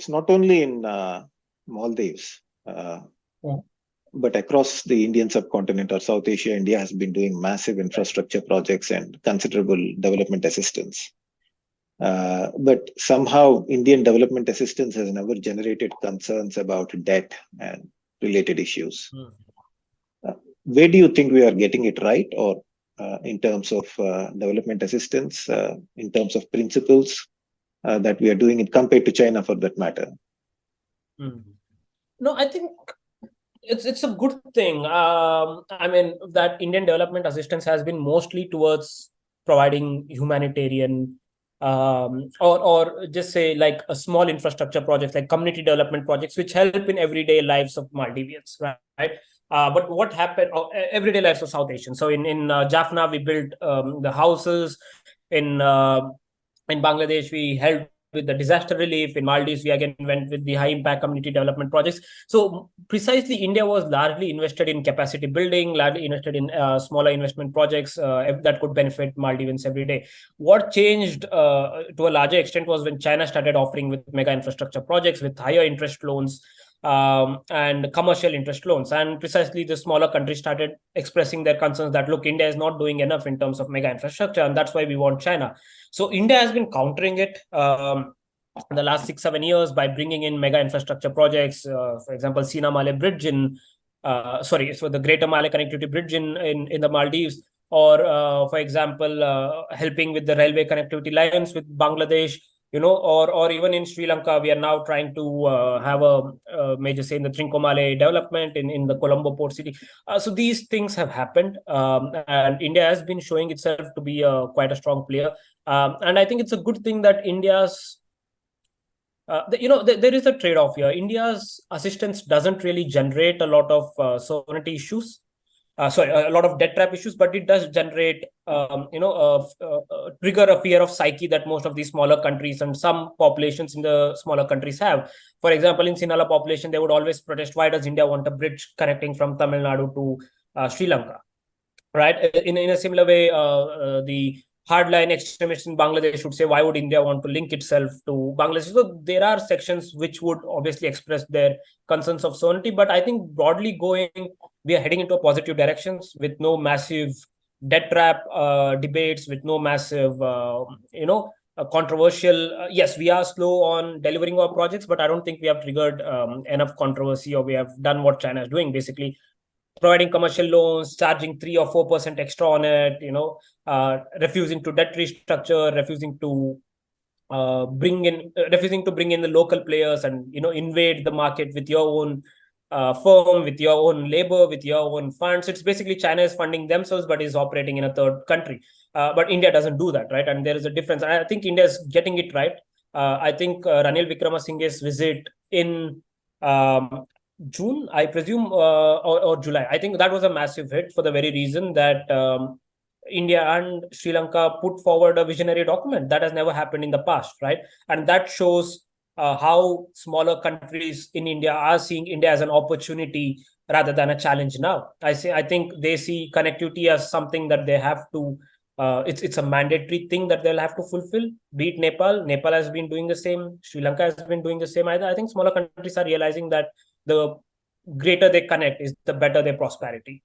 it's not only in Maldives, but across the Indian subcontinent or South Asia. India has been doing massive infrastructure projects and considerable development assistance. But somehow Indian development assistance has never generated concerns about debt and related issues. Where do you think we are getting it right, or in terms of development assistance, in terms of principles that we are doing it compared to China for that matter? No, I think it's a good thing. I mean, that Indian development assistance has been mostly towards providing humanitarian or just say like a small infrastructure projects, like community development projects, which help in everyday lives of Maldivians, right? But what happened? Everyday lives of South Asians. So in Jaffna, we built the houses. In Bangladesh, we helped with the disaster relief. In Maldives, we again went with the high impact community development projects. So precisely, India was largely invested in capacity building, largely invested in smaller investment projects that could benefit Maldivians every day. What changed to a larger extent was when China started offering with mega infrastructure projects with higher interest loans and commercial interest loans. And precisely the smaller countries started expressing their concerns that, look, India is not doing enough in terms of mega infrastructure, and that's why we want China. So India has been countering it in the last 6-7 years by bringing in mega infrastructure projects. For example, Sina Malay Bridge so the Greater Malay Connectivity Bridge in the Maldives, or for example, helping with the railway connectivity lines with Bangladesh. Or even in Sri Lanka, we are now trying to have a major say in the Trincomalee development in the Colombo port city. So these things have happened, and India has been showing itself to be quite a strong player. And I think it's a good thing that India's, there is a trade-off here. India's assistance doesn't really generate a lot of sovereignty issues. A lot of debt trap issues, but it does generate, trigger a fear of psyche that most of these smaller countries and some populations in the smaller countries have. For example, in Sinhala population, they would always protest, why does India want a bridge connecting from Tamil Nadu to Sri Lanka, right? In a similar way, the hardline extremists in Bangladesh would say, why would India want to link itself to Bangladesh? So there are sections which would obviously express their concerns of sovereignty, but I think broadly we are heading into a positive directions with no massive debt trap debates, with no massive, controversial. Yes, we are slow on delivering our projects, but I don't think we have triggered enough controversy, or we have done what China is doing, basically providing commercial loans, charging 3 or 4% extra on it, refusing to debt restructure, refusing to bring in the local players and invade the market with your own firm, with your own labor, with your own funds. It's basically China is funding themselves, but is operating in a third country. But India doesn't do that, right? And there is a difference. I think India is getting it right. I think Ranil Wickremesinghe's visit in June, I presume, or July. I think that was a massive hit for the very reason that India and Sri Lanka put forward a visionary document that has never happened in the past, right? And that shows how smaller countries in India are seeing India as an opportunity rather than a challenge now. I think they see connectivity as something that they have to. It's a mandatory thing that they'll have to fulfill. Be it Nepal. Nepal has been doing the same. Sri Lanka has been doing the same. I think smaller countries are realizing that the greater they connect is the better their prosperity.